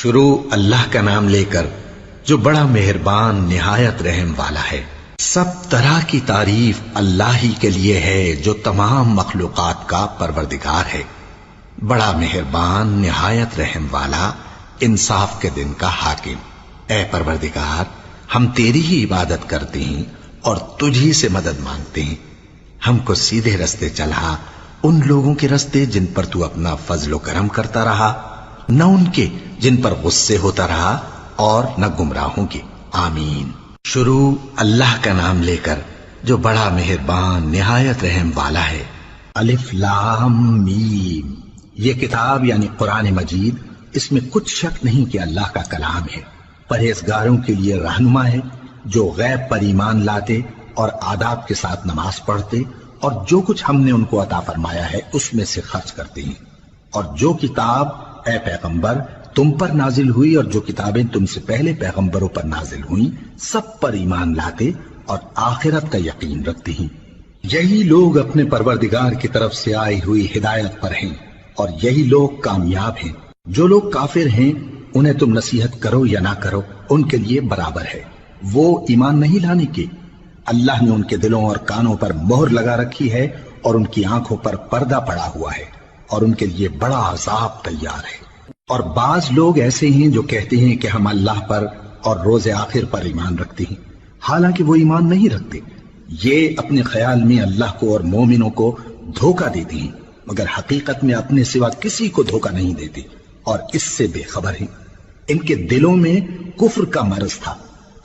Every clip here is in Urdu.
شروع اللہ کا نام لے کر جو بڑا مہربان نہایت رحم والا ہے۔ سب طرح کی تعریف اللہ ہی کے لیے ہے جو تمام مخلوقات کا پروردگار ہے، بڑا مہربان نہایت رحم والا، انصاف کے دن کا حاکم۔ اے پروردگار، ہم تیری ہی عبادت کرتے ہیں اور تجھی سے مدد مانگتے ہیں۔ ہم کو سیدھے رستے چلا، ان لوگوں کے رستے جن پر تو اپنا فضل و کرم کرتا رہا، نہ ان کے جن پر غصے ہوتا رہا، اور نہ گمراہوں کے۔ آمین۔ شروع اللہ کا نام لے کر جو بڑا مہربان نہایت رحم والا ہے۔ الف لام میم۔ یہ کتاب یعنی قرآن مجید، اس میں کچھ شک نہیں کہ اللہ کا کلام ہے، پرہیزگاروں کے لیے رہنما ہے جو غیب پر ایمان لاتے اور آداب کے ساتھ نماز پڑھتے اور جو کچھ ہم نے ان کو عطا فرمایا ہے اس میں سے خرچ کرتے ہیں، اور جو کتاب اے پیغمبر تم پر نازل ہوئی اور جو کتابیں تم سے پہلے پیغمبروں پر نازل ہوئیں سب پر ایمان لاتے اور آخرت کا یقین رکھتے ہیں۔ یہی لوگ اپنے پروردگار کی طرف سے آئی ہوئی ہدایت پر ہیں اور یہی لوگ کامیاب ہیں۔ جو لوگ کافر ہیں انہیں تم نصیحت کرو یا نہ کرو ان کے لیے برابر ہے، وہ ایمان نہیں لانے کے۔ اللہ نے ان کے دلوں اور کانوں پر مہر لگا رکھی ہے اور ان کی آنکھوں پر پردہ پڑا ہوا ہے اور ان کے لیے بڑا عذاب تیار ہے۔ اور بعض لوگ ایسے ہیں جو کہتے ہیں کہ ہم اللہ پر اور روز آخر پر ایمان رکھتے ہیں، حالانکہ وہ ایمان نہیں رکھتے۔ یہ اپنے خیال میں اللہ کو اور مومنوں کو دھوکہ دیتے ہیں، مگر حقیقت میں اپنے سوا کسی کو دھوکہ نہیں دیتے اور اس سے بے خبر ہیں۔ ان کے دلوں میں کفر کا مرض تھا،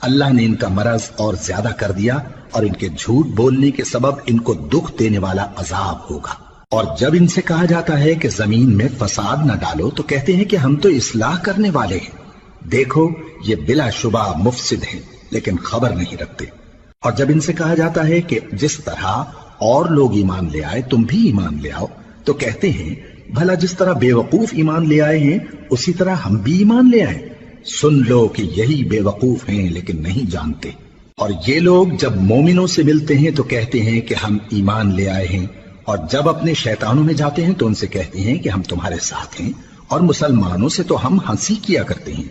اللہ نے ان کا مرض اور زیادہ کر دیا اور ان کے جھوٹ بولنے کے سبب ان کو دکھ دینے والا عذاب ہوگا۔ اور جب ان سے کہا جاتا ہے کہ زمین میں فساد نہ ڈالو تو کہتے ہیں کہ ہم تو اصلاح کرنے والے ہیں۔ دیکھو یہ بلا شبہ مفسد ہیں لیکن خبر نہیں رکھتے۔ اور جب ان سے کہا جاتا ہے کہ جس طرح اور لوگ ایمان لے آئے تم بھی ایمان لے آؤ تو کہتے ہیں بھلا جس طرح بے وقوف ایمان لے آئے ہیں اسی طرح ہم بھی ایمان لے آئے۔ سن لو کہ یہی بے وقوف ہیں لیکن نہیں جانتے۔ اور یہ لوگ جب مومنوں سے ملتے ہیں تو کہتے ہیں کہ ہم ایمان لے آئے ہیں، اور جب اپنے شیطانوں میں جاتے ہیں تو ان سے کہتے ہیں کہ ہم تمہارے ساتھ ہیں، اور مسلمانوں سے تو ہم ہنسی کیا کرتے ہیں۔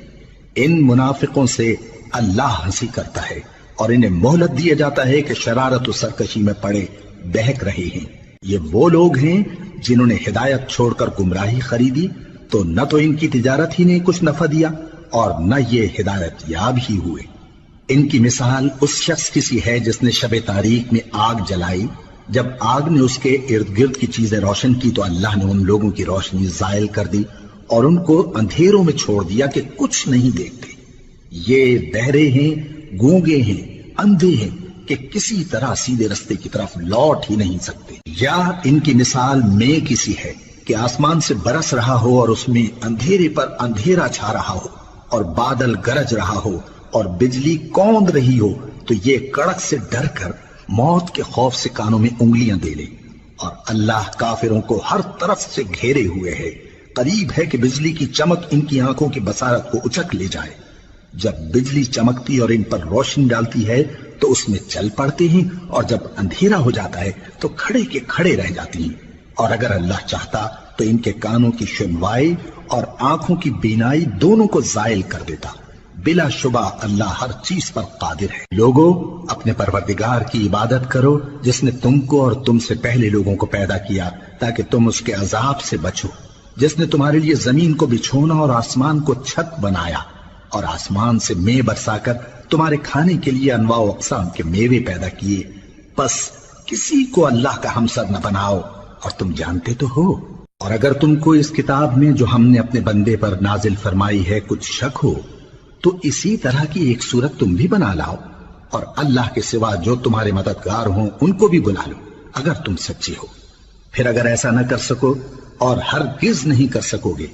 ان منافقوں سے اللہ ہنسی کرتا ہے اور انہیں مہلت دیا جاتا ہے کہ شرارت و سرکشی میں پڑے بہک رہے ہیں۔ یہ وہ لوگ ہیں جنہوں نے ہدایت چھوڑ کر گمراہی خریدی، تو نہ تو ان کی تجارت ہی نے کچھ نفع دیا اور نہ یہ ہدایت یاب ہی ہوئے۔ ان کی مثال اس شخص کی سی ہے جس نے شب تاریک میں آگ جلائی، جب آگ نے اس کے ارد گرد کی چیزیں روشن کی تو اللہ نے ان لوگوں کی روشنی زائل کر دی اور ان کو اندھیروں میں چھوڑ دیا کہ کچھ نہیں دیکھتے۔ یہ بہرے ہیں، گونگے ہیں، اندھے ہیں کہ کسی طرح سیدھے رستے کی طرف لوٹ ہی نہیں سکتے۔ یا ان کی مثال میں کسی ہے کہ آسمان سے برس رہا ہو اور اس میں اندھیرے پر اندھیرا چھا رہا ہو اور بادل گرج رہا ہو اور بجلی کوند رہی ہو تو یہ کڑک سے ڈر کر موت کے خوف سے کانوں میں انگلیاں دے لے۔ اور اللہ کافروں کو ہر طرف سے گھیرے ہوئے ہے، قریب ہے کہ بجلی کی چمک ان کی آنکھوں کی بصارت کو اچک لے جائے۔ جب بجلی چمکتی اور ان پر روشنی ڈالتی ہے تو اس میں چل پڑتے ہیں، اور جب اندھیرا ہو جاتا ہے تو کھڑے کے کھڑے رہ جاتی ہیں۔ اور اگر اللہ چاہتا تو ان کے کانوں کی سنوائی اور آنکھوں کی بینائی دونوں کو زائل کر دیتا۔ بلا شبہ اللہ ہر چیز پر قادر ہے۔ لوگوں، اپنے پروردگار کی عبادت کرو جس نے تم کو اور تم سے پہلے لوگوں کو پیدا کیا تاکہ تم اس کے عذاب سے بچو، جس نے تمہارے لیے زمین کو بچھونا اور آسمان کو چھت بنایا اور آسمان سے مے برسا کر تمہارے کھانے کے لیے انواع و اقسام کے میوے پیدا کیے۔ پس کسی کو اللہ کا ہمسر نہ بناؤ، اور تم جانتے تو ہو۔ اور اگر تم کو اس کتاب میں جو ہم نے اپنے بندے پر نازل فرمائی ہے کچھ شک ہو تو اسی طرح کی ایک صورت تم بھی بنا لاؤ، اور اللہ کے سوا جو تمہارے مددگار ہوں ان کو بھی بلا لو اگر تم سچے ہو۔ پھر اگر ایسا نہ کر سکو اور ہرگز نہیں کر سکو گے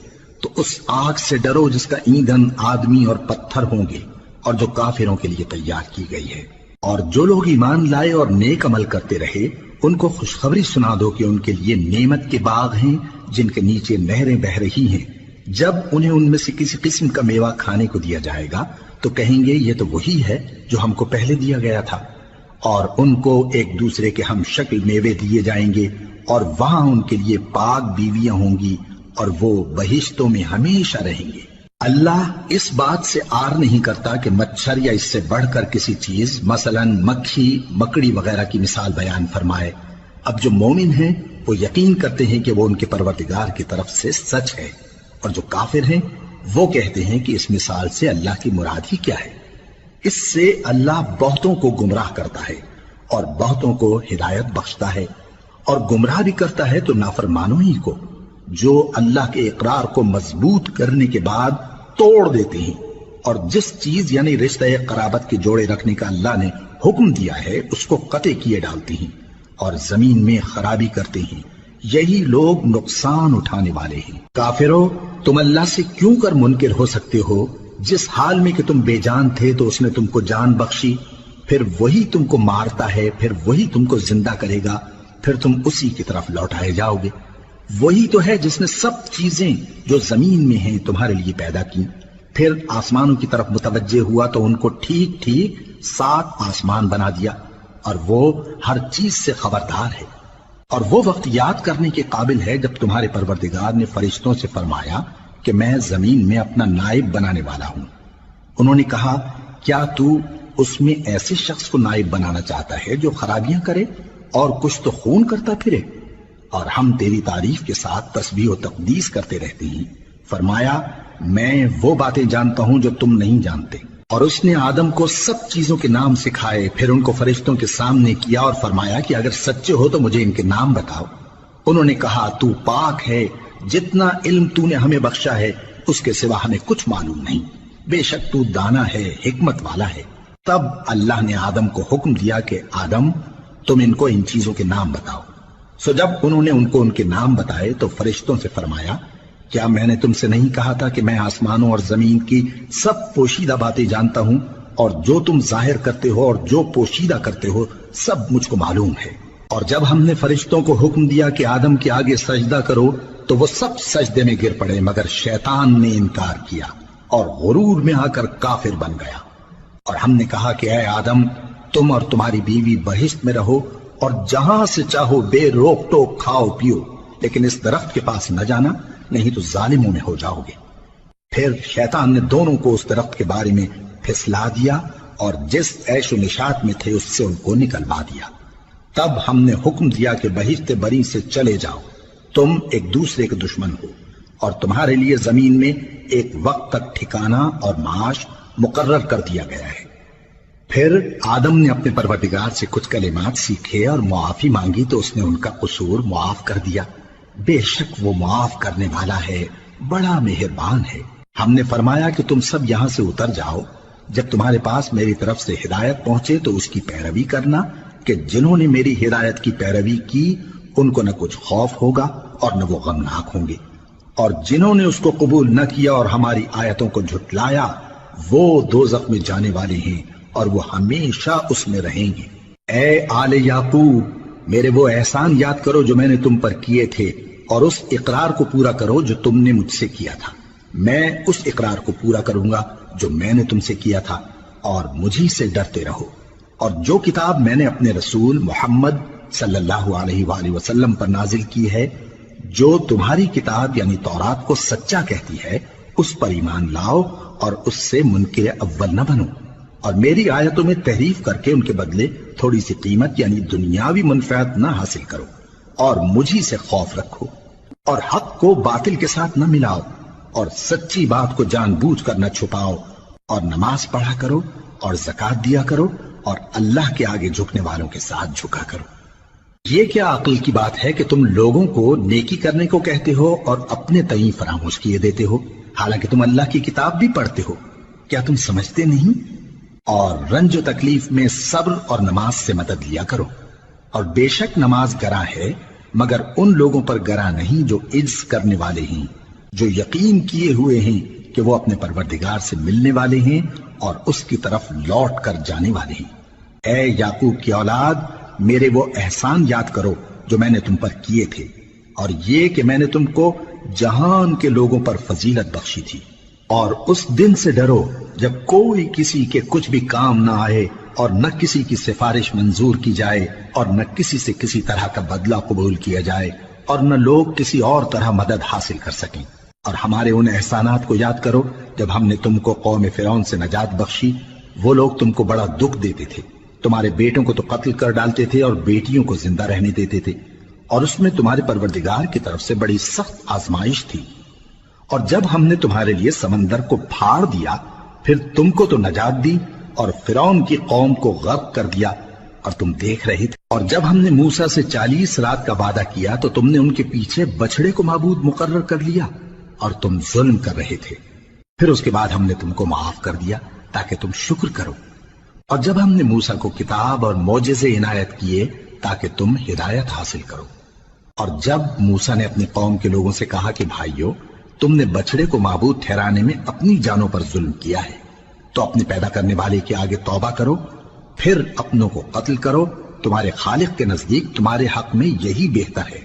تو اس آگ سے ڈرو جس کا ایندھن آدمی اور پتھر ہوں گے اور جو کافروں کے لیے تیار کی گئی ہے۔ اور جو لوگ ایمان لائے اور نیک عمل کرتے رہے ان کو خوشخبری سنا دو کہ ان کے لیے نعمت کے باغ ہیں جن کے نیچے نہریں بہہ رہی ہیں۔ جب انہیں ان میں سے کسی قسم کا میوہ کھانے کو دیا جائے گا تو کہیں گے یہ تو وہی ہے جو ہم کو پہلے دیا گیا تھا، اور ان کو ایک دوسرے کے ہم شکل میوے دیے جائیں گے، اور وہاں ان کے لیے پاک بیویاں ہوں گی اور وہ بہشتوں میں ہمیشہ رہیں گے۔ اللہ اس بات سے آر نہیں کرتا کہ مچھر یا اس سے بڑھ کر کسی چیز مثلاً مکھی مکڑی وغیرہ کی مثال بیان فرمائے۔ اب جو مومن ہیں وہ یقین کرتے ہیں کہ وہ ان کے پروردگار کی طرف سے سچ ہے، اور جو کافر ہیں وہ کہتے ہیں کہ اس مثال سے اللہ کی مراد ہی کیا ہے۔ اس سے اللہ بہتوں کو گمراہ کرتا ہے اور بہتوں کو ہدایت بخشتا ہے، اور گمراہ بھی کرتا ہے تو نافرمانوں ہی کو، جو اللہ کے اقرار کو مضبوط کرنے کے بعد توڑ دیتے ہیں، اور جس چیز یعنی رشتہ قرابت کے جوڑے رکھنے کا اللہ نے حکم دیا ہے اس کو قطع کیے ڈالتے ہیں اور زمین میں خرابی کرتے ہیں۔ یہی لوگ نقصان اٹھانے والے ہیں۔ کافرو، تم اللہ سے کیوں کر منکر ہو سکتے ہو؟ جس حال میں کہ تم بے جان تھے تو اس نے تم کو جان بخشی، پھر وہی تم کو مارتا ہے، پھر وہی تم کو زندہ کرے گا، پھر تم اسی کی طرف لوٹائے جاؤ گے۔ وہی تو ہے جس نے سب چیزیں جو زمین میں ہیں تمہارے لیے پیدا کی، پھر آسمانوں کی طرف متوجہ ہوا تو ان کو ٹھیک ٹھیک 7 آسمان بنا دیا، اور وہ ہر چیز سے خبردار ہے۔ اور وہ وقت یاد کرنے کے قابل ہے جب تمہارے پروردگار نے فرشتوں سے فرمایا کہ میں زمین میں اپنا نائب بنانے والا ہوں۔ انہوں نے کہا، کیا تو اس میں ایسے شخص کو نائب بنانا چاہتا ہے جو خرابیاں کرے اور کچھ تو خون کرتا پھرے؟ اور ہم تیری تعریف کے ساتھ تسبیح و تقدیس کرتے رہتے ہیں۔ فرمایا، میں وہ باتیں جانتا ہوں جو تم نہیں جانتے۔ اور اس نے آدم کو سب چیزوں کے نام سکھائے، پھر ان کو فرشتوں کے سامنے کیا اور فرمایا کہ اگر سچے ہو تو مجھے ان کے نام بتاؤ۔ انہوں نے کہا، تو پاک ہے، جتنا علم تو نے ہمیں بخشا ہے اس کے سوا ہمیں کچھ معلوم نہیں، بے شک تو دانا ہے، حکمت والا ہے۔ تب اللہ نے آدم کو حکم دیا کہ آدم، تم ان کو ان چیزوں کے نام بتاؤ۔ سو جب انہوں نے ان کو ان کے نام بتائے تو فرشتوں سے فرمایا، کیا میں نے تم سے نہیں کہا تھا کہ میں آسمانوں اور زمین کی سب پوشیدہ باتیں جانتا ہوں، اور جو تم ظاہر کرتے ہو اور جو پوشیدہ کرتے ہو سب مجھ کو معلوم ہے۔ اور جب ہم نے فرشتوں کو حکم دیا کہ آدم کے آگے سجدہ کرو تو وہ سب سجدے میں گر پڑے، مگر شیطان نے انکار کیا اور غرور میں آ کر کافر بن گیا۔ اور ہم نے کہا کہ اے آدم، تم اور تمہاری بیوی بہشت میں رہو اور جہاں سے چاہو بے روک ٹوک کھاؤ پیو، لیکن اس درخت کے پاس نہ جانا، نہیں تو ظالموں میں ہو جاؤ گے۔ پھر شیطان نے دونوں کو اس درخت کے بارے میں پھسلا دیا اور جس عیش و نشاط میں تھے اس سے ان کو نکلوا دیا۔ تب ہم نے حکم دیا کہ بہشت بری سے چلے جاؤ، تم ایک دوسرے کے دشمن ہو، اور تمہارے لیے زمین میں ایک وقت تک ٹھکانہ اور معاش مقرر کر دیا گیا ہے۔ پھر آدم نے اپنے پروردگار سے کچھ کلمات سیکھے اور معافی مانگی تو اس نے ان کا قصور معاف کر دیا۔ بے شک وہ معاف کرنے والا ہے، بڑا مہربان ہے۔ ہم نے فرمایا کہ تم سب یہاں سے اتر جاؤ، جب تمہارے پاس میری طرف سے ہدایت پہنچے تو اس کی پیروی کرنا، کہ جنہوں نے میری ہدایت کی پیروی کی ان کو نہ کچھ خوف ہوگا اور نہ وہ غمناک ہوں گے، اور جنہوں نے اس کو قبول نہ کیا اور ہماری آیتوں کو جھٹلایا وہ دوزخ میں جانے والے ہیں اور وہ ہمیشہ اس میں رہیں گے۔ اے آل یعقوب، میرے وہ احسان یاد کرو جو میں نے تم پر کیے تھے، اور اس اقرار کو پورا کرو جو تم نے مجھ سے کیا تھا۔ میں اس اقرار کو پورا کروں گا جو میں نے تم سے کیا تھا، اور مجھی سے ڈرتے رہو۔ اور جو کتاب میں نے اپنے رسول محمد صلی اللہ علیہ وآلہ وسلم پر نازل کی ہے، جو تمہاری کتاب یعنی تورات کو سچا کہتی ہے، اس پر ایمان لاؤ اور اس سے منکر اول نہ بنو، اور میری آیتوں میں تحریف کر کے ان کے بدلے تھوڑی سی قیمت یعنی دنیاوی منفعت نہ حاصل کرو، اور مجھی سے خوف رکھو، اور حق کو باطل کے ساتھ نہ ملاؤ، اور سچی بات کو جان بوجھ کر نہ چھپاؤ، اور نماز پڑھا کرو اور زکوٰۃ دیا کرو، اور اللہ کے آگے جھکنے والوں کے ساتھ جھکا کرو۔ یہ کیا عقل کی بات ہے کہ تم لوگوں کو نیکی کرنے کو کہتے ہو اور اپنے تئیں فراموش کیے دیتے ہو، حالانکہ تم اللہ کی کتاب بھی پڑھتے ہو؟ کیا تم سمجھتے نہیں؟ اور رنج و تکلیف میں صبر اور نماز سے مدد لیا کرو، اور بے شک نماز گراں ہے، مگر ان لوگوں پر گراں نہیں جو عجز کرنے والے ہیں، جو یقین کیے ہوئے ہیں کہ وہ اپنے پروردگار سے ملنے والے ہیں اور اس کی طرف لوٹ کر جانے والے ہیں۔ اے یعقوب کی اولاد، میرے وہ احسان یاد کرو جو میں نے تم پر کیے تھے، اور یہ کہ میں نے تم کو جہان کے لوگوں پر فضیلت بخشی تھی۔ اور اس دن سے ڈرو جب کوئی کسی کے کچھ بھی کام نہ آئے، اور نہ کسی کی سفارش منظور کی جائے، اور نہ کسی سے کسی طرح کا بدلہ قبول کیا جائے، اور نہ لوگ کسی اور طرح مدد حاصل کر سکیں۔ اور ہمارے ان احسانات کو یاد کرو جب ہم نے تم کو قوم فرعون سے نجات بخشی وہ لوگ تم کو بڑا دکھ دیتے تھے، تمہارے بیٹوں کو تو قتل کر ڈالتے تھے اور بیٹیوں کو زندہ رہنے دیتے تھے، اور اس میں تمہارے پروردگار کی طرف سے بڑی سخت آزمائش تھی۔ اور جب ہم نے تمہارے لیے سمندر کو پھاڑ دیا پھر تم کو تو نجات دی اور فرعون کی قوم کو غرق کر دیا اور تم دیکھ رہے تھے۔ اور جب ہم نے موسیٰ سے 40 رات کا وعدہ کیا تو تم نے ان کے پیچھے بچڑے کو معبود مقرر کر لیا اور تم ظلم کر رہے تھے، پھر اس کے بعد ہم نے تم کو معاف کر دیا تاکہ تم شکر کرو۔ اور جب ہم نے موسیٰ کو کتاب اور معجزے عنایت کیے تاکہ تم ہدایت حاصل کرو۔ اور جب موسیٰ نے اپنی قوم کے لوگوں سے کہا کہ بھائیو، تم نے بچڑے کو معبود ٹھہرانے میں اپنی جانوں پر ظلم کیا ہے، تو اپنے پیدا کرنے والے کے آگے توبہ کرو، پھر اپنوں کو قتل کرو، تمہارے خالق کے نزدیک تمہارے حق میں یہی بہتر ہے۔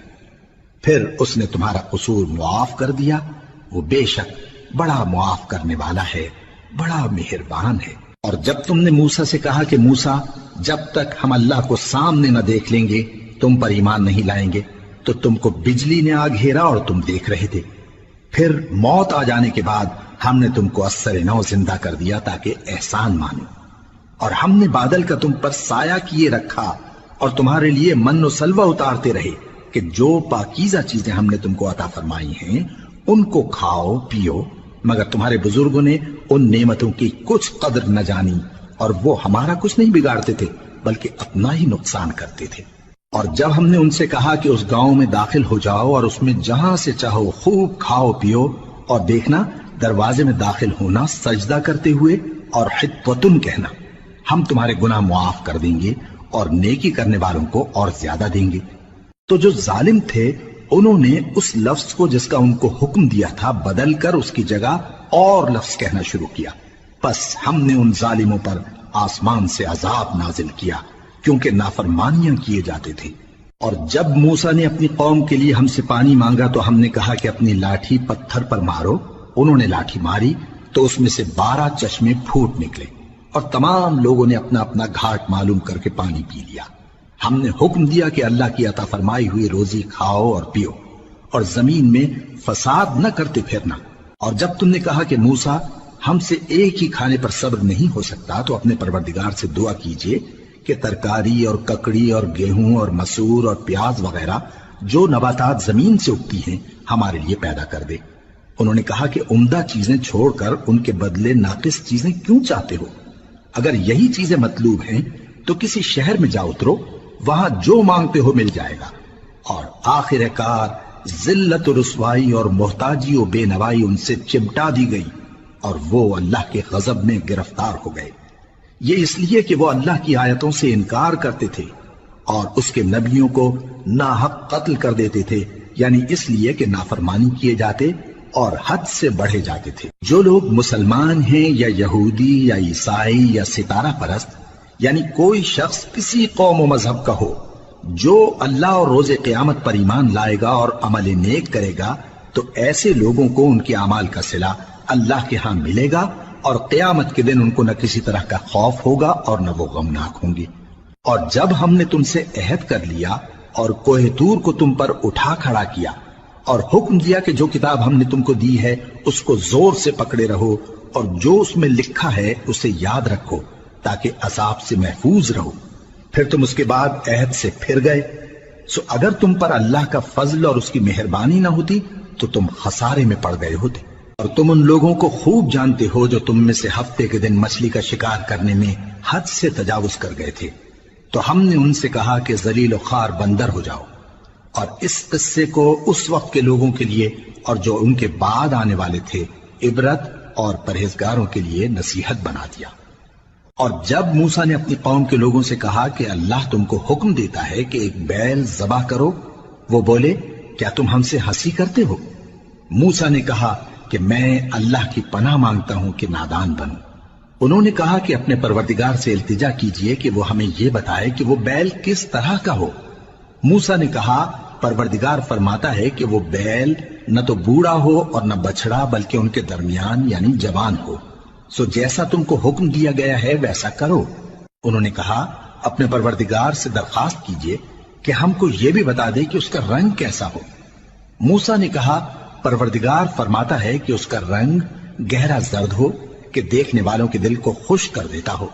پھر اس نے تمہارا قصور معاف کر دیا، وہ بے شک بڑا معاف کرنے والا ہے، بڑا مہربان ہے۔ اور جب تم نے موسیٰ سے کہا کہ موسیٰ، جب تک ہم اللہ کو سامنے نہ دیکھ لیں گے تم پر ایمان نہیں لائیں گے، تو تم کو بجلی نے آ گھیرا اور تم دیکھ رہے تھے، پھر موت آ جانے کے بعد ہم نے تم کو اثر نو زندہ کر دیا تاکہ احسان مانو۔ اور ہم نے بادل کا تم پر سایہ کیے رکھا اور تمہارے لیے من و سلوہ اتارتے رہے کہ جو پاکیزہ چیزیں ہم نے تم کو عطا فرمائی ہیں ان کو کھاؤ پیو، مگر تمہارے بزرگوں نے ان نعمتوں کی کچھ قدر نہ جانی اور وہ ہمارا کچھ نہیں بگاڑتے تھے بلکہ اپنا ہی نقصان کرتے تھے۔ اور جب ہم نے ان سے کہا کہ اس گاؤں میں داخل ہو جاؤ اور اس میں جہاں سے چاہو خوب کھاؤ پیو، اور دیکھنا دروازے میں داخل ہونا سجدہ کرتے ہوئے اور حطوتن کہنا، ہم تمہارے گناہ معاف کر دیں گے اور نیکی کرنے والوں کو اور زیادہ دیں گے۔ تو جو ظالم تھے انہوں نے اس لفظ کو جس کا ان کو حکم دیا تھا بدل کر اس کی جگہ اور لفظ کہنا شروع کیا، پس ہم نے ان ظالموں پر آسمان سے عذاب نازل کیا کیونکہ نافرمانیاں کیے جاتے تھے۔ اور جب موسیٰ نے اپنی قوم کے لیے ہم سے پانی مانگا تو ہم نے کہا کہ اپنی لاٹھی پتھر پر مارو، انہوں نے لاٹھی ماری تو اس میں سے 12 چشمے پھوٹ نکلے اور تمام لوگوں نے اپنا اپنا گھاٹ معلوم کر کے پانی پی لیا۔ ہم نے حکم دیا کہ اللہ کی عطا فرمائی ہوئی روزی کھاؤ اور پیو اور زمین میں فساد نہ کرتے پھرنا۔ اور جب تم نے کہا کہ موسیٰ ہم سے ایک ہی کھانے پر صبر نہیں ہو سکتا تو اپنے پروردگار سے دعا کیجئے کہ ترکاری اور ککڑی اور گیہوں اور مسور اور پیاز وغیرہ جو نباتات زمین سے اگتی ہیں ہمارے لیے پیدا کر دے۔ انہوں نے کہا کہ عمدہ چیزیں چھوڑ کر ان کے بدلے ناقص چیزیں کیوں چاہتے ہو؟ اگر یہی چیزیں مطلوب ہیں تو کسی شہر میں جا اترو، وہاں جو مانگتے ہو مل جائے گا۔ اور آخر کار ذلت و رسوائی اور محتاجی و بے نوائی ان سے چمٹا دی گئی اور وہ اللہ کے غضب میں گرفتار ہو گئے، یہ اس لیے کہ وہ اللہ کی آیتوں سے انکار کرتے تھے اور اس کے نبیوں کو ناحق قتل کر دیتے تھے، یعنی اس لیے کہ نافرمانی کیے جاتے اور حد سے بڑھے جاتے تھے۔ جو لوگ مسلمان ہیں یا یہودی یا عیسائی یا ستارہ پرست، یعنی کوئی شخص کسی قوم و مذہب کا ہو، جو اللہ اور روز قیامت پر ایمان لائے گا اور عمل نیک کرے گا تو ایسے لوگوں کو ان کے اعمال کا صلہ اللہ کے ہاں ملے گا اور قیامت کے دن ان کو نہ کسی طرح کا خوف ہوگا اور نہ وہ غمناک ہوں گے۔ اور جب ہم نے تم سے عہد کر لیا اور کوہ طور کو تم پر اٹھا کھڑا کیا اور حکم دیا کہ جو کتاب ہم نے تم کو دی ہے اس کو زور سے پکڑے رہو اور جو اس میں لکھا ہے اسے یاد رکھو تاکہ عذاب سے محفوظ رہو، پھر تم اس کے بعد عہد سے پھر گئے، سو اگر تم پر اللہ کا فضل اور اس کی مہربانی نہ ہوتی تو تم خسارے میں پڑ گئے ہوتے۔ اور تم ان لوگوں کو خوب جانتے ہو جو تم میں سے ہفتے کے دن مچھلی کا شکار کرنے میں حد سے تجاوز کر گئے تھے، تو ہم نے ان سے کہا کہ ذلیل و خوار بندر ہو جاؤ، اور اس قصے کو اس وقت کے لوگوں کے لیے اور جو ان کے بعد آنے والے تھے عبرت اور پرہیزگاروں کے لیے نصیحت بنا دیا۔ اور جب موسیٰ نے اپنی قوم کے لوگوں سے کہا کہ اللہ تم کو حکم دیتا ہے کہ ایک بیل ذبح کرو، وہ بولے کیا تم ہم سے ہنسی کرتے ہو؟ موسیٰ نے کہا کہ میں اللہ کی پناہ مانگتا ہوں کہ نادان بنوں۔ انہوں نے کہا کہ اپنے پروردگار سے التجا کیجئے کہ وہ ہمیں یہ بتائے کہ وہ بیل کس طرح کا ہو۔ موسیٰ نے کہا پروردگار فرماتا ہے کہ وہ بیل نہ تو بوڑھا ہو اور نہ بچڑا بلکہ ان کے درمیان یعنی جوان ہو، سو جیسا تم کو حکم دیا گیا ہے ویسا کرو۔ انہوں نے کہا اپنے پروردگار سے درخواست کیجئے کہ ہم کو یہ بھی بتا دے کہ اس کا رنگ کیسا ہو۔ موسیٰ نے کہا پروردگار فرماتا ہے کہ اس کا رنگ گہرا زرد ہو کہ دیکھنے والوں کے دل کو خوش کر دیتا ہو۔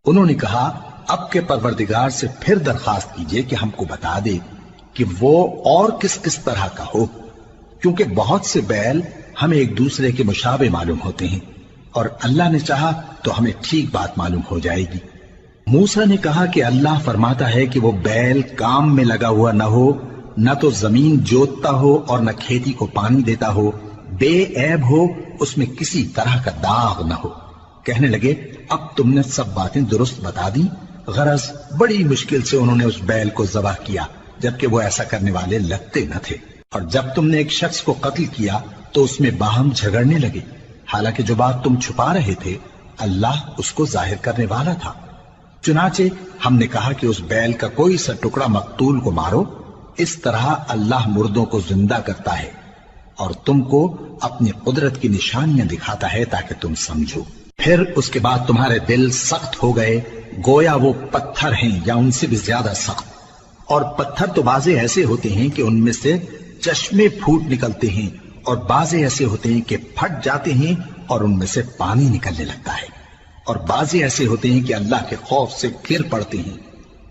انہوں نے کہا اب کے پروردگار سے پھر درخواست کیجئے کہ ہم کو بتا دے کہ وہ اور کس کس طرح کا ہو، کیونکہ بہت سے بیل ہمیں ایک دوسرے کے مشابہ معلوم ہوتے ہیں، اور اللہ نے چاہا تو ہمیں ٹھیک بات معلوم ہو جائے گی۔ موسیٰ نے کہا کہ اللہ فرماتا ہے کہ وہ بیل کام میں لگا ہوا نہ ہو، نہ تو زمین جوتتا ہو اور نہ کھیتی کو پانی دیتا ہو، بے عیب ہو، اس میں کسی طرح کا داغ نہ ہو۔ کہنے لگے اب تم نے سب باتیں درست بتا دی۔ غرض بڑی مشکل سے انہوں نے اس بیل کو ذبح کیا، جبکہ وہ ایسا کرنے والے لگتے نہ تھے۔ اور جب تم نے ایک شخص کو قتل کیا تو اس میں باہم جھگڑنے لگے، حالانکہ جو بات تم چھپا رہے تھے اللہ اس کو ظاہر کرنے والا تھا۔ چنانچہ ہم نے کہا کہ اس بیل کا کوئی سا ٹکڑا مقتول کو مارو، اس طرح اللہ مردوں کو زندہ کرتا ہے اور تم کو اپنی قدرت کی نشانیاں دکھاتا ہے تاکہ تم سمجھو۔ پھر اس کے بعد تمہارے دل سخت ہو گئے، گویا وہ پتھر ہیں یا ان سے بھی زیادہ سخت۔ اور پتھر تو بعضے ایسے ہوتے ہیں کہ ان میں سے چشمے پھوٹ نکلتے ہیں، اور بعضے ایسے ہوتے ہیں کہ پھٹ جاتے ہیں اور ان میں سے پانی نکلنے لگتا ہے، اور بعضے ایسے ہوتے ہیں کہ اللہ کے خوف سے گر پڑتے ہیں،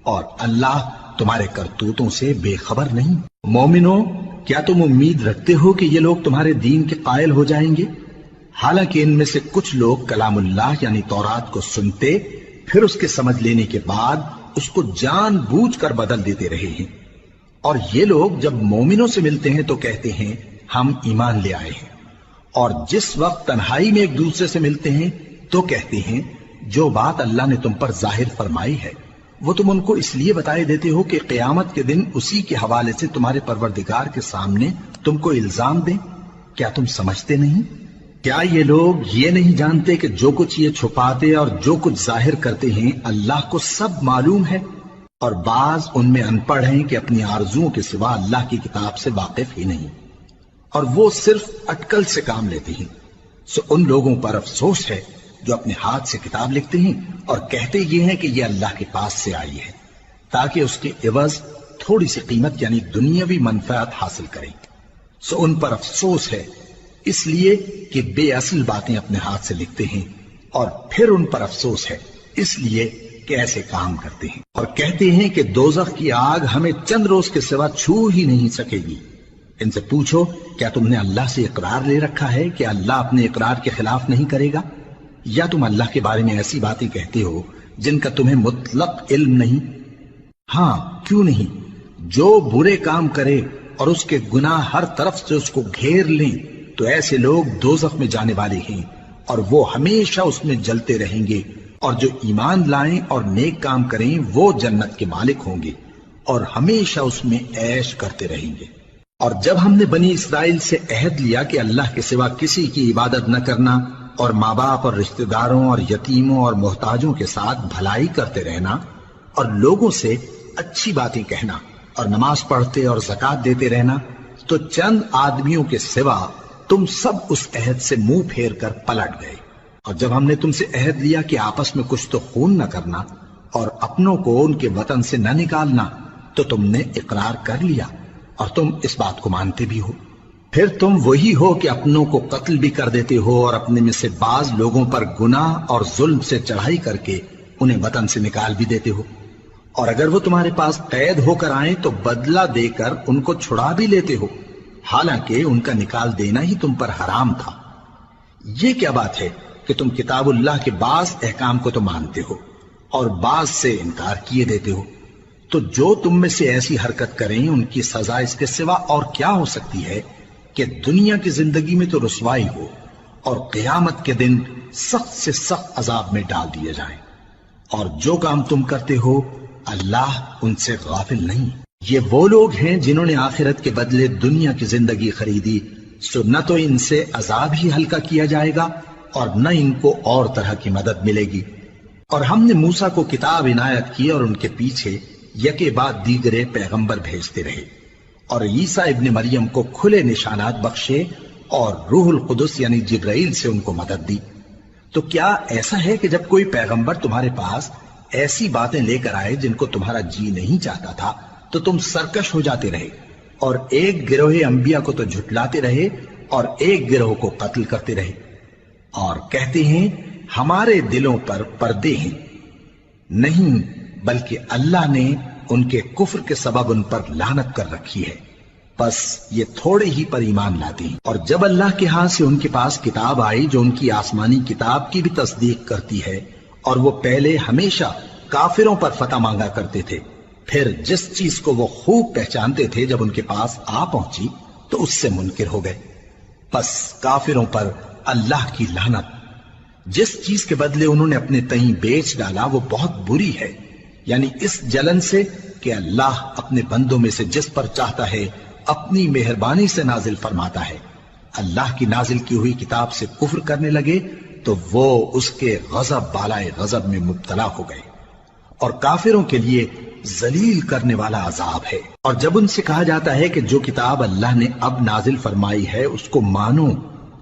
اور اللہ تمہارے کرتوتوں سے بے خبر نہیں۔ مومنو، کیا تم امید رکھتے ہو کہ یہ لوگ تمہارے دین کے قائل ہو جائیں گے؟ حالانکہ ان میں سے کچھ لوگ کلام اللہ یعنی تورات کو سنتے، پھر اس کے سمجھ لینے کے بعد اس کو جان بوجھ کر بدل دیتے رہے ہیں، اور یہ لوگ جب مومنوں سے ملتے ہیں تو کہتے ہیں ہم ایمان لے آئے ہیں، اور جس وقت تنہائی میں ایک دوسرے سے ملتے ہیں تو کہتے ہیں جو بات اللہ نے تم پر ظاہر فرمائی ہے وہ تم ان کو اس لیے بتائے دیتے ہو کہ قیامت کے دن اسی کے حوالے سے تمہارے پروردگار کے سامنے تم کو الزام دیں۔ کیا تم سمجھتے نہیں؟ کیا یہ لوگ یہ نہیں جانتے کہ جو کچھ یہ چھپاتے اور جو کچھ ظاہر کرتے ہیں اللہ کو سب معلوم ہے؟ اور بعض ان میں ان پڑھ ہیں کہ اپنی آرزوؤں کے سوا اللہ کی کتاب سے واقف ہی نہیں، اور وہ صرف اٹکل سے کام لیتے ہیں۔ سو ان لوگوں پر افسوس ہے جو اپنے ہاتھ سے کتاب لکھتے ہیں اور کہتے یہ ہیں کہ یہ اللہ کے پاس سے آئی ہے، تاکہ اس کے عوض تھوڑی سی قیمت یعنی دنیاوی منفعت حاصل کریں۔ سو ان پر افسوس ہے اس لیے کہ بے اصل باتیں اپنے ہاتھ سے لکھتے ہیں، اور پھر ان پر افسوس ہے اس لیے کہ ایسے کام کرتے ہیں، اور کہتے ہیں کہ دوزخ کی آگ ہمیں چند روز کے سوا چھو ہی نہیں سکے گی۔ ان سے پوچھو کیا تم نے اللہ سے اقرار لے رکھا ہے کہ اللہ اپنے اقرار کے خلاف نہیں کرے گا؟ یا تم اللہ کے بارے میں ایسی باتیں کہتے ہو جن کا تمہیں مطلق علم نہیں؟ ہاں کیوں نہیں، جو برے کام کرے اور اس کے گناہ ہر طرف سے اس کو گھیر لیں تو ایسے لوگ دوزخ میں جانے والے ہیں، اور وہ ہمیشہ اس میں جلتے رہیں گے، اور جو ایمان لائیں اور نیک کام کریں وہ جنت کے مالک ہوں گے اور ہمیشہ اس میں عیش کرتے رہیں گے۔ اور جب ہم نے بنی اسرائیل سے عہد لیا کہ اللہ کے سوا کسی کی عبادت نہ کرنا، اور ماں باپ اور رشتہ داروں اور یتیموں اور محتاجوں کے ساتھ بھلائی کرتے رہنا، اور لوگوں سے اچھی باتیں کہنا، اور نماز پڑھتے اور زکوٰۃ دیتے رہنا، تو چند آدمیوں کے سوا تم سب اس عہد سے منہ پھیر کر پلٹ گئے۔ اور جب ہم نے تم سے عہد لیا کہ آپس میں کچھ تو خون نہ کرنا اور اپنوں کو ان کے وطن سے نہ نکالنا، تو تم نے اقرار کر لیا اور تم اس بات کو مانتے بھی ہو۔ پھر تم وہی ہو کہ اپنوں کو قتل بھی کر دیتے ہو اور اپنے میں سے بعض لوگوں پر گناہ اور ظلم سے چڑھائی کر کے انہیں وطن سے نکال بھی دیتے ہو، اور اگر وہ تمہارے پاس قید ہو کر آئیں تو بدلہ دے کر ان کو چھڑا بھی لیتے ہو، حالانکہ ان کا نکال دینا ہی تم پر حرام تھا۔ یہ کیا بات ہے کہ تم کتاب اللہ کے بعض احکام کو تو مانتے ہو اور بعض سے انکار کیے دیتے ہو؟ تو جو تم میں سے ایسی حرکت کریں ان کی سزا اس کے سوا اور کیا ہو سکتی ہے کہ دنیا کی زندگی میں تو رسوائی ہو اور قیامت کے دن سخت سے سخت عذاب میں ڈال دیے جائیں۔ اور جو کام تم کرتے ہو اللہ ان سے غافل نہیں۔ یہ وہ لوگ ہیں جنہوں نے آخرت کے بدلے دنیا کی زندگی خریدی، سو نہ تو ان سے عذاب ہی ہلکا کیا جائے گا اور نہ ان کو اور طرح کی مدد ملے گی۔ اور ہم نے موسیٰ کو کتاب عنایت کی اور ان کے پیچھے یکے بعد دیگرے پیغمبر بھیجتے رہے، اور عیسیٰ ابن مریم کو کھلے نشانات بخشے اور روح القدس یعنی جبرائیل سے ان کو مدد دی۔ تو کیا ایسا ہے کہ جب کوئی پیغمبر تمہارے پاس ایسی باتیں لے کر آئے جن کو تمہارا جی نہیں چاہتا تھا تو تم سرکش ہو جاتے رہے، اور ایک گروہ انبیاء کو تو جھٹلاتے رہے اور ایک گروہ کو قتل کرتے رہے؟ اور کہتے ہیں ہمارے دلوں پر پردے ہیں، نہیں بلکہ اللہ نے ان کے کفر کے سبب ان پر لعنت کر رکھی ہے، بس یہ تھوڑے ہی پر ایمان لاتے ہیں۔ اور جب اللہ کے ہاں سے ان کے پاس کتاب آئی جو ان کی آسمانی کتاب کی بھی تصدیق کرتی ہے، اور وہ پہلے ہمیشہ کافروں پر فتح مانگا کرتے تھے، پھر جس چیز کو وہ خوب پہچانتے تھے جب ان کے پاس آ پہنچی تو اس سے منکر ہو گئے، بس کافروں پر اللہ کی لعنت۔ جس چیز کے بدلے انہوں نے اپنے تئیں بیچ ڈالا وہ بہت بری ہے، یعنی اس جلن سے کہ اللہ اپنے بندوں میں سے جس پر چاہتا ہے اپنی مہربانی سے نازل فرماتا ہے۔ اللہ کی نازل کی ہوئی کتاب سے کفر کرنے لگے تو وہ اس کے غضب بالائے غضب میں مبتلا ہو گئے، اور کافروں کے لیے ذلیل کرنے والا عذاب ہے۔ اور جب ان سے کہا جاتا ہے کہ جو کتاب اللہ نے اب نازل فرمائی ہے اس کو مانو،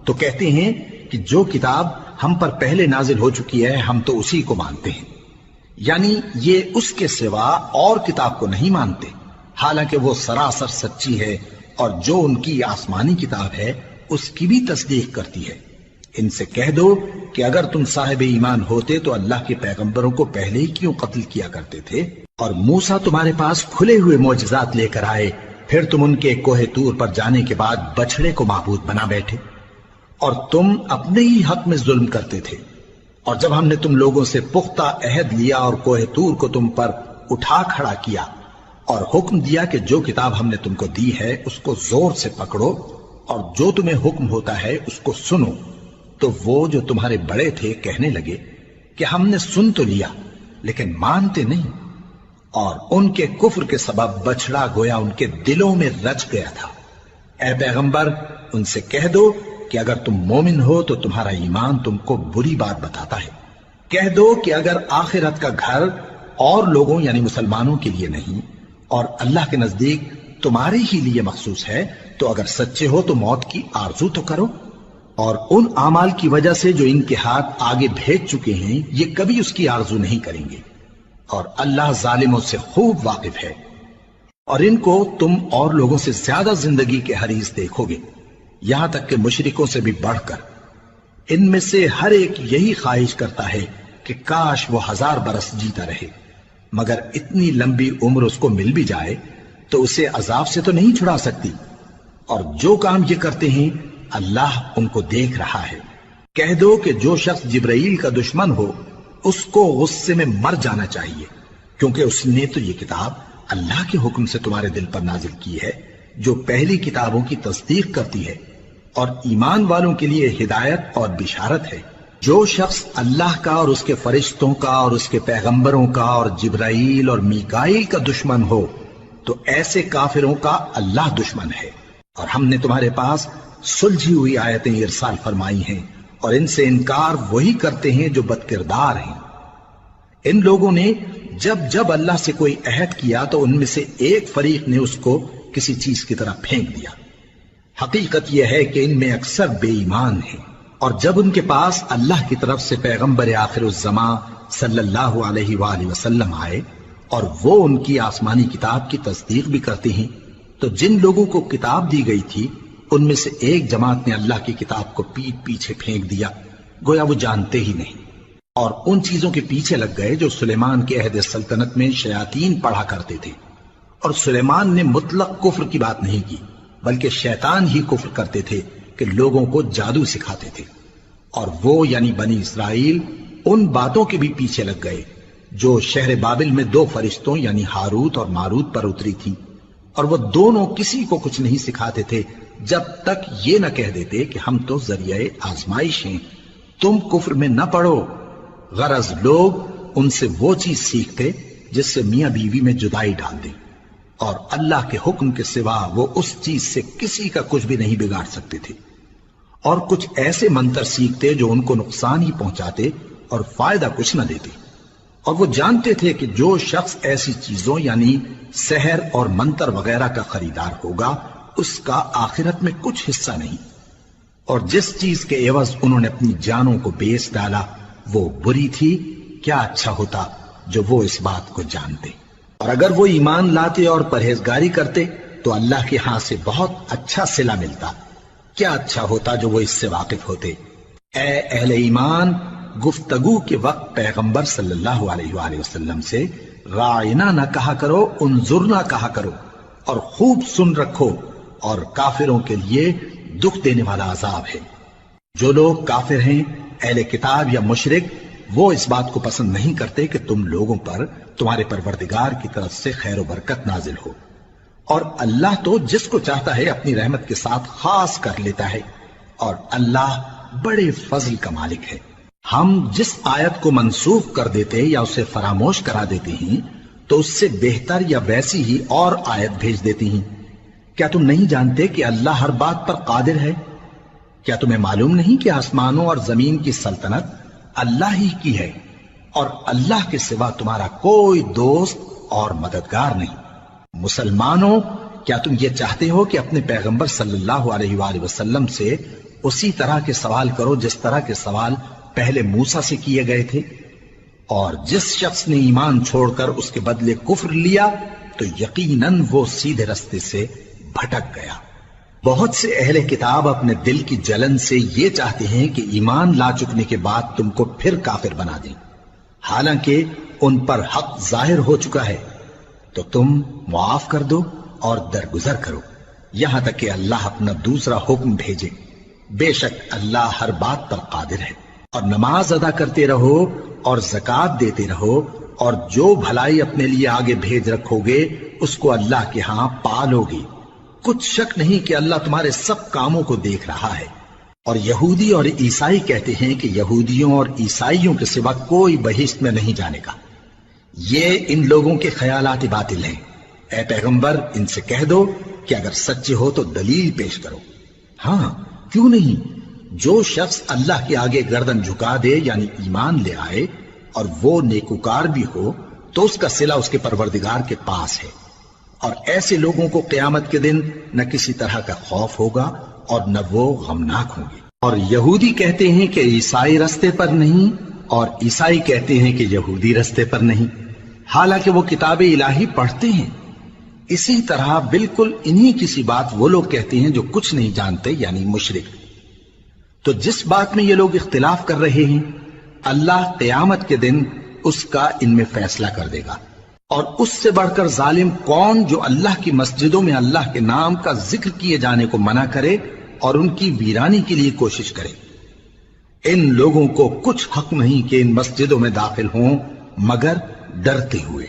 تو کہتے ہیں کہ جو کتاب ہم پر پہلے نازل ہو چکی ہے ہم تو اسی کو مانتے ہیں، یعنی یہ اس کے سوا اور کتاب کو نہیں مانتے، حالانکہ وہ سراسر سچی ہے، اور جو ان کی آسمانی کتاب ہے اس کی بھی تصدیق کرتی ہے۔ ان سے کہہ دو کہ اگر تم صاحب ایمان ہوتے تو اللہ کے پیغمبروں کو پہلے ہی کیوں قتل کیا کرتے تھے؟ اور موسیٰ تمہارے پاس کھلے ہوئے معجزات لے کر آئے، پھر تم ان کے کوہ طور پر جانے کے بعد بچڑے کو معبود بنا بیٹھے، اور تم اپنے ہی حق میں ظلم کرتے تھے۔ اور جب ہم نے تم لوگوں سے پختہ عہد لیا اور کوہ طور کو تم پر اٹھا کھڑا کیا اور حکم دیا کہ جو کتاب ہم نے تم کو دی ہے اس کو زور سے پکڑو اور جو تمہیں حکم ہوتا ہے اس کو سنو، تو وہ جو تمہارے بڑے تھے کہنے لگے کہ ہم نے سن تو لیا لیکن مانتے نہیں، اور ان کے کفر کے سبب بچڑا گویا ان کے دلوں میں رچ گیا تھا۔ اے پیغمبر ان سے کہہ دو کہ اگر تم مومن ہو تو تمہارا ایمان تم کو بری بات بتاتا ہے۔ کہہ دو کہ اگر آخرت کا گھر اور لوگوں یعنی مسلمانوں کے لیے نہیں اور اللہ کے نزدیک تمہارے ہی لیے مخصوص ہے تو اگر سچے ہو تو موت کی آرزو تو کرو، اور ان اعمال کی وجہ سے جو ان کے ہاتھ آگے بھیج چکے ہیں یہ کبھی اس کی آرزو نہیں کریں گے، اور اللہ ظالموں سے خوب واقف ہے۔ اور ان کو تم اور لوگوں سے زیادہ زندگی کے حریص دیکھو گے، یہاں تک کہ مشرکوں سے بھی بڑھ کر۔ ان میں سے ہر ایک یہی خواہش کرتا ہے کہ کاش وہ 1000 برس جیتا رہے، مگر اتنی لمبی عمر اس کو مل بھی جائے تو اسے عذاب سے تو نہیں چھڑا سکتی، اور جو کام یہ کرتے ہیں اللہ ان کو دیکھ رہا ہے۔ کہہ دو کہ جو شخص جبرائیل کا دشمن ہو اس کو غصے میں مر جانا چاہیے، کیونکہ اس نے تو یہ کتاب اللہ کے حکم سے تمہارے دل پر نازل کی ہے جو پہلی کتابوں کی تصدیق کرتی ہے، اور ایمان والوں کے لیے ہدایت اور بشارت ہے۔ جو شخص اللہ کا اور اس کے فرشتوں کا اور اس کے پیغمبروں کا اور جبرائیل اور میکائیل کا دشمن ہو تو ایسے کافروں کا اللہ دشمن ہے۔ اور ہم نے تمہارے پاس سلجھی ہوئی آیتیں ارسال فرمائی ہیں، اور ان سے انکار وہی کرتے ہیں جو بد کردار ہیں۔ ان لوگوں نے جب جب اللہ سے کوئی عہد کیا تو ان میں سے ایک فریق نے اس کو کسی چیز کی طرح پھینک دیا۔ حقیقت یہ ہے کہ ان میں اکثر بے ایمان ہیں، اور جب ان کے پاس اللہ کی طرف سے پیغمبر آخر الزمان صلی اللہ علیہ وآلہ وسلم آئے اور وہ ان کی آسمانی کتاب کی تصدیق بھی کرتے ہیں، تو جن لوگوں کو کتاب دی گئی تھی ان میں سے ایک جماعت نے اللہ کی کتاب کو پیٹ پیچھے پھینک دیا، گویا وہ جانتے ہی نہیں، اور ان چیزوں کے پیچھے لگ گئے جو سلیمان کے عہد سلطنت میں شیاطین پڑھا کرتے تھے۔ اور سلیمان نے مطلق کفر کی بات نہیں کی، بلکہ شیطان ہی کفر کرتے تھے کہ لوگوں کو جادو سکھاتے تھے، اور وہ یعنی بنی اسرائیل ان باتوں کے بھی پیچھے لگ گئے جو شہر بابل میں 2 فرشتوں یعنی ہاروت اور ماروت پر اتری تھی، اور وہ دونوں کسی کو کچھ نہیں سکھاتے تھے جب تک یہ نہ کہہ دیتے کہ ہم تو ذریعہ آزمائش ہیں، تم کفر میں نہ پڑو۔ غرض لوگ ان سے وہ چیز سیکھتے جس سے میاں بیوی میں جدائی ڈال دیں، اور اللہ کے حکم کے سوا وہ اس چیز سے کسی کا کچھ بھی نہیں بگاڑ سکتے تھے، اور کچھ ایسے منتر سیکھتے جو ان کو نقصان ہی پہنچاتے اور فائدہ کچھ نہ دیتے، اور وہ جانتے تھے کہ جو شخص ایسی چیزوں یعنی سحر اور منتر وغیرہ کا خریدار ہوگا اس کا آخرت میں کچھ حصہ نہیں، اور جس چیز کے عوض انہوں نے اپنی جانوں کو بیچ ڈالا وہ بری تھی، کیا اچھا ہوتا جو وہ اس بات کو جانتے۔ اور اگر وہ ایمان لاتے اور پرہیزگاری کرتے تو اللہ کے ہاں سے بہت اچھا صلہ ملتا، کیا اچھا ہوتا جو وہ اس سے واقف ہوتے۔ اے اہل ایمان، گفتگو کے وقت پیغمبر صلی اللہ علیہ وآلہ وسلم سے رائنا نہ کہا کرو، انظرنا کہا کرو، اور خوب سن رکھو، اور کافروں کے لیے دکھ دینے والا عذاب ہے۔ جو لوگ کافر ہیں، اہل کتاب یا مشرک، وہ اس بات کو پسند نہیں کرتے کہ تم لوگوں پر تمہارے پروردگار کی طرف سے خیر و برکت نازل ہو، اور اللہ تو جس کو چاہتا ہے اپنی رحمت کے ساتھ خاص کر لیتا ہے، اور اللہ بڑے فضل کا مالک ہے۔ ہم جس آیت کو منسوخ کر دیتے یا اسے فراموش کرا دیتے ہیں تو اس سے بہتر یا ویسی ہی اور آیت بھیج دیتی ہیں۔ کیا تم نہیں جانتے کہ اللہ ہر بات پر قادر ہے؟ کیا تمہیں معلوم نہیں کہ آسمانوں اور زمین کی سلطنت اللہ ہی کی ہے، اور اللہ کے سوا تمہارا کوئی دوست اور مددگار نہیں؟ مسلمانوں، کیا تم یہ چاہتے ہو کہ اپنے پیغمبر صلی اللہ علیہ وآلہ وسلم سے اسی طرح کے سوال کرو جس طرح کے سوال پہلے موسیٰ سے کیے گئے تھے؟ اور جس شخص نے ایمان چھوڑ کر اس کے بدلے کفر لیا تو یقیناً وہ سیدھے رستے سے بھٹک گیا۔ بہت سے اہل کتاب اپنے دل کی جلن سے یہ چاہتے ہیں کہ ایمان لا چکنے کے بعد تم کو پھر کافر بنا دیں، حالانکہ ان پر حق ظاہر ہو چکا ہے۔ تو تم معاف کر دو اور درگزر کرو یہاں تک کہ اللہ اپنا دوسرا حکم بھیجے۔ بے شک اللہ ہر بات پر قادر ہے۔ اور نماز ادا کرتے رہو اور زکوٰۃ دیتے رہو، اور جو بھلائی اپنے لیے آگے بھیج رکھو گے اس کو اللہ کے ہاں پالو گے۔ کچھ شک نہیں کہ اللہ تمہارے سب کاموں کو دیکھ رہا ہے۔ اور یہودی اور عیسائی کہتے ہیں کہ یہودیوں اور عیسائیوں کے سوا کوئی بہشت میں نہیں جانے کا۔ یہ ان لوگوں کے خیالات باطل ہیں۔ اے پیغمبر، ان سے کہہ دو کہ اگر سچے ہو تو دلیل پیش کرو۔ ہاں، کیوں نہیں؟ جو شخص اللہ کے آگے گردن جھکا دے، یعنی ایمان لے آئے، اور وہ نیکوکار بھی ہو، تو اس کا صلہ اس کے پروردگار کے پاس ہے۔ اور ایسے لوگوں کو قیامت کے دن نہ کسی طرح کا خوف ہوگا اور نہ وہ غمناک ہوں گے۔ اور یہودی کہتے ہیں کہ عیسائی رستے پر نہیں، اور عیسائی کہتے ہیں کہ یہودی رستے پر نہیں، حالانکہ وہ کتاب الہی پڑھتے ہیں۔ اسی طرح بالکل انہی کسی بات وہ لوگ کہتے ہیں جو کچھ نہیں جانتے، یعنی مشرک۔ تو جس بات میں یہ لوگ اختلاف کر رہے ہیں، اللہ قیامت کے دن اس کا ان میں فیصلہ کر دے گا۔ اور اس سے بڑھ کر ظالم کون جو اللہ کی مسجدوں میں اللہ کے نام کا ذکر کیے جانے کو منع کرے اور ان کی ویرانی کے لیے کوشش کرے۔ ان لوگوں کو کچھ حق نہیں کہ ان مسجدوں میں داخل ہوں مگر ڈرتے ہوئے۔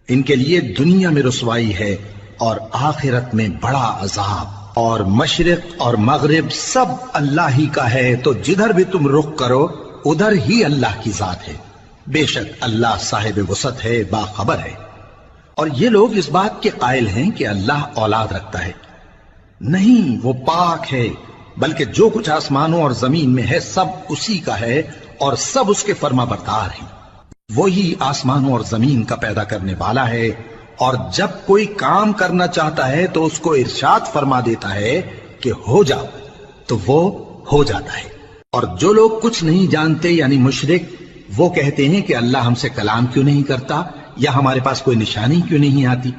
ان کے لیے دنیا میں رسوائی ہے اور آخرت میں بڑا عذاب۔ اور مشرق اور مغرب سب اللہ ہی کا ہے، تو جدھر بھی تم رخ کرو ادھر ہی اللہ کی ذات ہے۔ بے شک اللہ صاحب وسعت ہے، باخبر ہے۔ اور یہ لوگ اس بات کے قائل ہیں کہ اللہ اولاد رکھتا ہے۔ نہیں، وہ پاک ہے، بلکہ جو کچھ آسمانوں اور زمین میں ہے سب اسی کا ہے، اور سب اس کے فرما بردار ہیں۔ وہی آسمانوں اور زمین کا پیدا کرنے والا ہے، اور جب کوئی کام کرنا چاہتا ہے تو اس کو ارشاد فرما دیتا ہے کہ ہو جاؤ، تو وہ ہو جاتا ہے۔ اور جو لوگ کچھ نہیں جانتے، یعنی مشرک، وہ کہتے ہیں کہ اللہ ہم سے کلام کیوں نہیں کرتا، یا ہمارے پاس کوئی نشانی کیوں نہیں آتی۔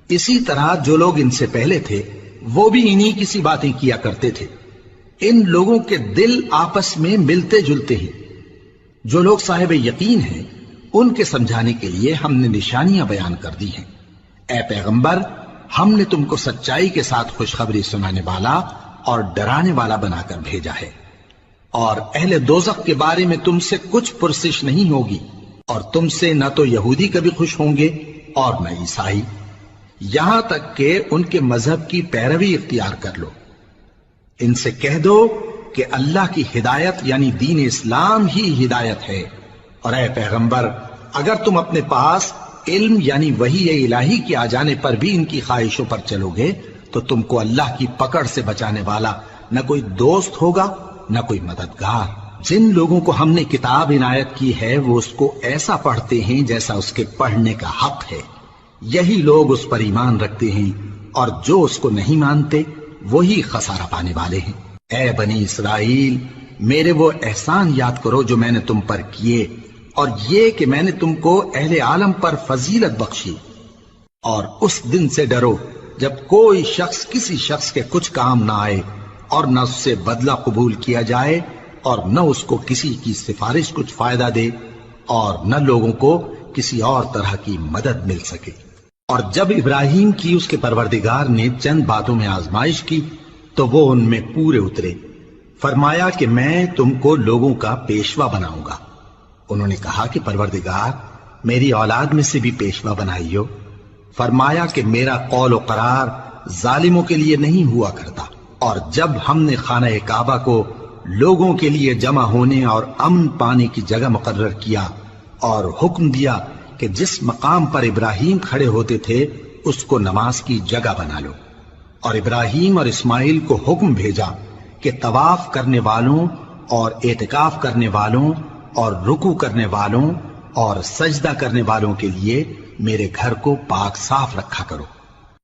اسی طرح جو لوگ ان سے پہلے تھے وہ بھی انہی کسی باتیں کیا کرتے تھے۔ ان لوگوں کے دل آپس میں ملتے جلتے ہیں۔ جو لوگ صاحب یقین ہیں ان کے سمجھانے کے لیے ہم نے نشانیاں بیان کر دی ہیں۔ اے پیغمبر، ہم نے تم کو سچائی کے ساتھ خوشخبری سنانے والا اور ڈرانے والا بنا کر بھیجا ہے۔ اور اہل دوزخ کے بارے میں تم سے کچھ پرسش نہیں ہوگی، اور تم سے نہ تو یہودی کبھی خوش ہوں گے اور نہ عیسائی، یہاں تک کہ ان کے مذہب کی پیروی اختیار کر لو۔ ان سے کہہ دو کہ اللہ کی ہدایت یعنی دین اسلام ہی ہدایت ہے۔ اور اے پیغمبر، اگر تم اپنے پاس علم یعنی وحی الہی کے آ جانے پر بھی ان کی خواہشوں پر چلو گے تو تم کو اللہ کی پکڑ سے بچانے والا نہ کوئی دوست ہوگا نہ کوئی مددگار۔ جن لوگوں کو ہم نے کتاب عنایت کی ہے وہ اس کو ایسا پڑھتے ہیں جیسا اس کے پڑھنے کا حق ہے، یہی لوگ اس پر ایمان رکھتے ہیں، اور جو اس کو نہیں مانتے وہی خسارہ پانے والے ہیں۔ اے بنی اسرائیل، میرے وہ احسان یاد کرو جو میں نے تم پر کیے، اور یہ کہ میں نے تم کو اہل عالم پر فضیلت بخشی۔ اور اس دن سے ڈرو جب کوئی شخص کسی شخص کے کچھ کام نہ آئے اور نہ اس سے بدلہ قبول کیا جائے، اور نہ اس کو کسی کی سفارش کچھ فائدہ دے اور نہ لوگوں کو کسی اور طرح کی مدد مل سکے۔ اور جب ابراہیم کی اس کے پروردگار نے چند باتوں میں آزمائش کی تو وہ ان میں پورے اترے۔ فرمایا کہ میں تم کو لوگوں کا پیشوا بناؤں گا۔ انہوں نے کہا کہ پروردگار میری اولاد میں سے بھی پیشوا بنائیو۔ فرمایا کہ میرا قول و قرار ظالموں کے لیے نہیں ہوا کرتا۔ اور جب ہم نے خانہ کعبہ کو لوگوں کے لیے جمع ہونے اور امن پانے کی جگہ مقرر کیا اور حکم دیا کہ جس مقام پر ابراہیم کھڑے ہوتے تھے اس کو نماز کی جگہ بنا لو، اور ابراہیم اور اسماعیل کو حکم بھیجا کہ طواف کرنے والوں اور اعتکاف کرنے والوں اور رکوع کرنے والوں اور سجدہ کرنے والوں کے لیے میرے گھر کو پاک صاف رکھا کرو۔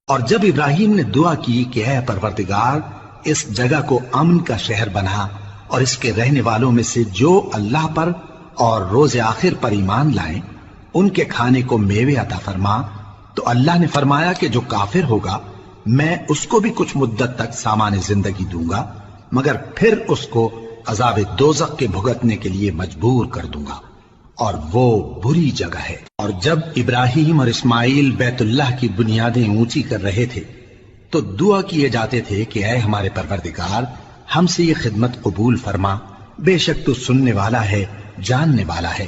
اور جب ابراہیم نے دعا کی کہ اے پروردگار اس جگہ کو امن کا شہر بنا اور اس کے رہنے والوں میں سے جو اللہ پر اور روز آخر پر ایمان لائیں ان کے کھانے کو میوے عطا فرما، تو اللہ نے فرمایا کہ جو کافر ہوگا میں اس کو بھی کچھ مدت تک سامان زندگی دوں گا، مگر پھر اس کو عذاب دوزخ کے بھگتنے کے لیے مجبور کر دوں گا، اور وہ بری جگہ ہے۔ اور جب ابراہیم اور اسماعیل بیت اللہ کی بنیادیں اونچی کر رہے تھے تو دعا کیے جاتے تھے کہ اے ہمارے پروردگار ہم سے یہ خدمت قبول فرما، بے شک تو سننے والا ہے جاننے والا ہے۔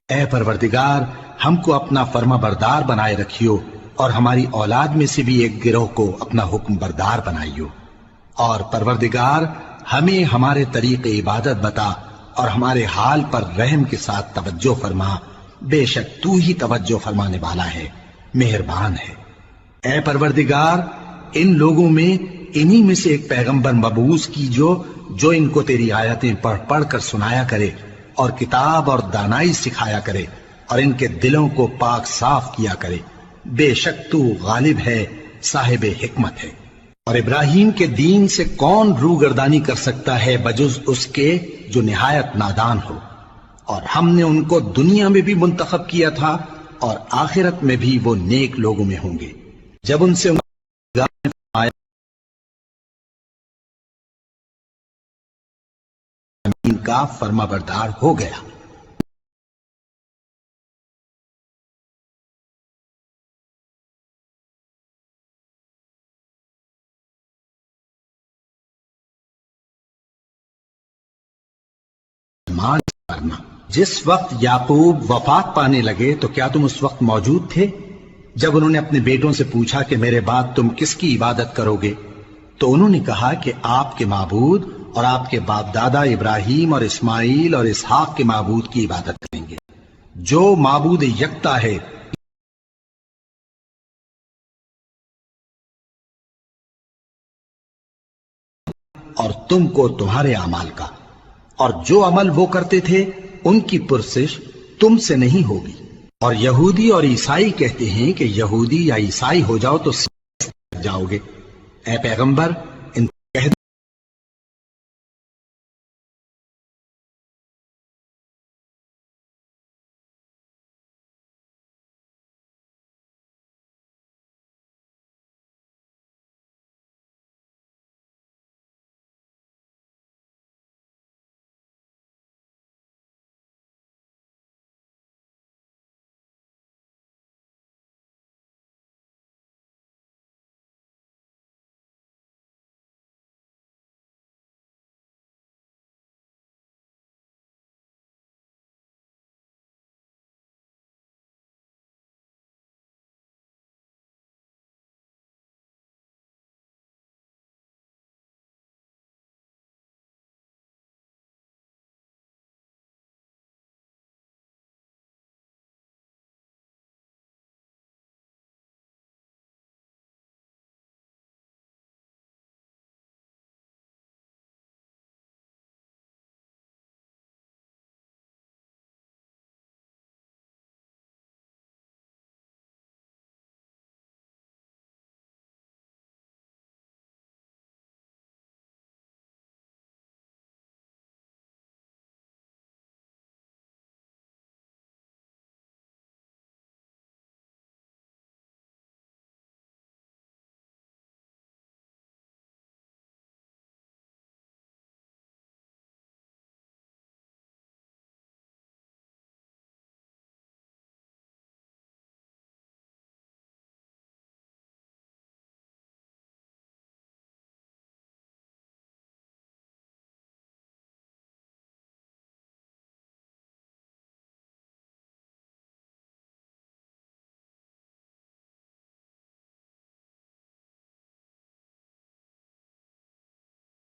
اے پروردگار ہم کو اپنا فرما بردار بنائے رکھیو اور ہماری اولاد میں سے بھی ایک گروہ کو اپنا حکم بردار بنائیو، اور پروردگار ہمیں ہمارے طریق عبادت بتا اور ہمارے حال پر رحم کے ساتھ توجہ فرما، بے شک تو ہی توجہ فرمانے والا ہے، مہربان ہے۔ اے پروردگار ان لوگوں میں انہی میں سے ایک پیغمبر مبعوث کیجو جو ان کو تیری آیتیں پڑھ پڑھ کر سنایا کرے اور کتاب اور دانائی سکھایا کرے اور ان کے دلوں کو پاک صاف کیا کرے، بے شک تو غالب ہے صاحب حکمت ہے۔ اور ابراہیم کے دین سے کون روگردانی کر سکتا ہے بجز اس کے جو نہایت نادان ہو، اور ہم نے ان کو دنیا میں بھی منتخب کیا تھا اور آخرت میں بھی وہ نیک لوگوں میں ہوں گے۔ جب ان سے زمین کا فرما بردار ہو گیا۔ جس وقت یعقوب وفات پانے لگے تو کیا تم اس وقت موجود تھے جب انہوں نے اپنے بیٹوں سے پوچھا کہ میرے بعد تم کس کی عبادت کرو گے؟ تو انہوں نے کہا کہ آپ کے معبود اور آپ کے باپ دادا ابراہیم اور اسماعیل اور اسحاق کے معبود کی عبادت کریں گے، جو معبود یکتا ہے اور تم کو تمہارے اعمال کا، اور جو عمل وہ کرتے تھے ان کی پرسش تم سے نہیں ہوگی۔ اور یہودی اور عیسائی کہتے ہیں کہ یہودی یا عیسائی ہو جاؤ تو جاؤ گے۔ اے پیغمبر